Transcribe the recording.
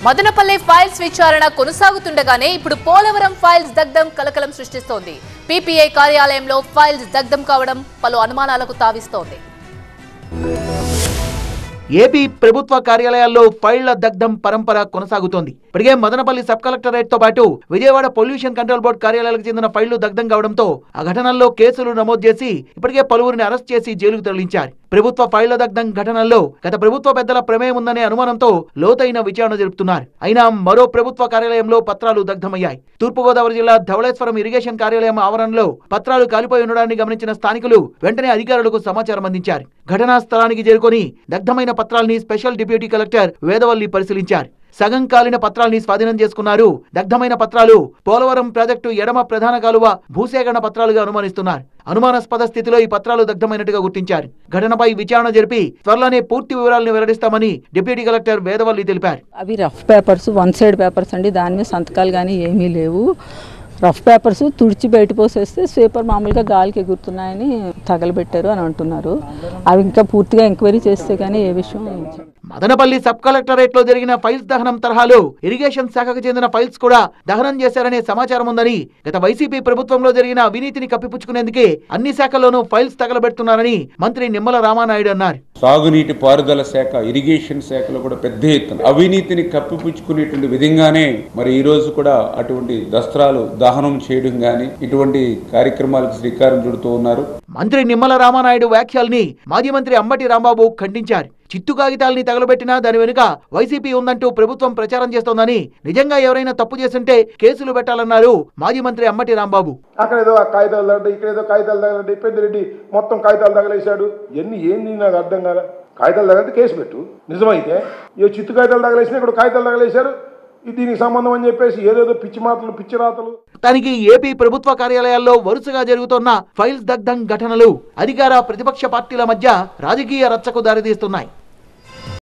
Madanapalle files విచారణ కొనసాగుతుండగానే ఇప్పుడు Polavaram files దగ్ధం కలకలం సృష్టిస్తోంది. పీపీఐ కార్యాలయంలో ఫైల్స్ దగ్ధం కావడం పలు అనుమానాలకు తావిస్తోంది. ఏపీ ప్రభుత్వ కార్యాలయాల్లో ఫైళ్ల దగ్ధం పరంపర కొనసాగుతోంది. ఇప్పటికే మదనపల్లి సబ్ కలెక్టరేట్ తో పాటు విజయవాడ పొల్యూషన్ కంట్రోల్ బోర్డు కార్యాలయాలకు చెందిన ఫైళ్లు దగ్ధం కావడంతో ఆ ఘటనల్లో కేసులు నమోదు చేసి ఇప్పటికే పలువురిని అరెస్ట్ చేసి జైలుకు తరలించారు. ప్రభుత్వ ఫైళ్ల దగ్ధం ఘటనల్లో గత ప్రభుత్వ పెద్దల ప్రమేయం ఉందనే అనుమానంతో లోతైన విచారణ జరుపుతున్నారు. అయినా మరో ప్రభుత్వ కార్యాలయంలో పత్రాలు దగ్ధమయ్యాయి. తూర్పుగోదావరి జిల్లా ధవళేశ్వరం ఇరిగేషన్ కార్యాలయం ఆవరణలో పత్రాలు కాలిపోయి ఉండడాన్ని గమనించిన స్థానికులు వెంటనే అధికారులకు సమాచారం అందించారు. ఘటనా స్థలానికి చేరుకొని దగ్ధమైన పత్రాల్ని స్పెషల్ డిప్యూటీ కలెక్టర్ వేదవల్లి పరిశీలించారు. సగం కాలిన పత్రాల్ని స్వాధీనం చేసుకున్నారు. దగ్ధమైన పత్రాలు పోలవరం ప్రాజెక్టు ఎడమ ప్రధాన కాలువ భూసేకరణ పత్రాలుగా అనుమానిస్తున్నారు. అనుమానాస్పద స్థితిలో ఈ పత్రాలు దగ్ధమైనట్టుగా గుర్తించారు. ఘటనపై విచారణ జరిపి త్వరలోనే పూర్తి వివరాలను వెల్లడిస్తామని డిప్యూటీ కలెక్టర్ వేదవల్లి తెలిపారు. అవి rough papers, one side papers అండి. దాని మీద సంతకాలు కానీ ఏమీ లేవు. రఫ్ పేపర్స్ తుడిచి బయట పోసేస్తే స్వీపర్ మామూలుగా గాలికి ఎగురుతున్నాయని తగలబెట్టారు అని అంటున్నారు. అవి ఇంకా పూర్తిగా ఎంక్వైరీ చేస్తే కానీ ఏ విషయం. మదనపల్లి సబ్ కలెక్టరేట్ లో జరిగిన ఫైల్స్ దహనం తరహాలో ఇరిగేషన్ శాఖకు చెందిన ఫైల్స్ కూడా దహనం చేశారనే సమాచారం ఉందని, గత వైసీపీ ప్రభుత్వంలో జరిగిన అవినీతిని కప్పిపుచ్చుకునేందుకే అన్ని శాఖల్లోనూ ఫైల్స్ తగలబెడుతున్నారని మంత్రి నిమ్మల రామానాయుడు అన్నారు. సాగునీటి పారుదల శాఖ, ఇరిగేషన్ శాఖలో కూడా పెద్ద ఎత్తున అవినీతిని కప్పిపుచ్చుకునేటువంటి విధంగానే మరి ఈ రోజు కూడా అటువంటి దస్త్రాలు దహనం చేయడం గాని ఇటువంటి కార్యక్రమాలకు శ్రీకారం చుడుతూ ఉన్నారు. మంత్రి నిమ్మల రామానాయుడు వ్యాఖ్యల్ని మాజీ మంత్రి అంబటి రాంబాబు ఖండించారు. చిత్తు కాగితాల్ని తగలబెట్టినా దాని వెనుక వైసీపీ ఉందంటూ ప్రభుత్వం ప్రచారం చేస్తోందని, నిజంగా ఎవరైనా తప్పు చేస్తుంటే కేసులు పెట్టాలన్నారు మాజీ మంత్రి అంబటి రాంబాబు. అక్కడేదో కాగితాలు తగలంటే, ఇక్కడేదో కాగితాలు తగలంటే, పెద్దిరెడ్డి మొత్తం కాగితాలు తగలేశాడు. ఏంది నాకు అర్థం కాదా? కాగితాలు తగలంటే కేసు పెట్టు. నిజమైతే ఏ చిత్తు కాగితాలు తగలేసినా ఇక్కడ కాగితాలు తగలేశారు, దీనికి సంబంధం అని చెప్పేసి ఏదేదో పిచ్చి మాటలు, పిచ్చి రాతలు. దానికి ఏపీ ప్రభుత్వ కార్యాలయాల్లో వరుసగా జరుగుతున్న ఫైల్స్ దగ్ధం ఘటనలు అధికార ప్రతిపక్ష పార్టీల మధ్య రాజకీయ రచ్చకు దారితీస్తున్నాయి.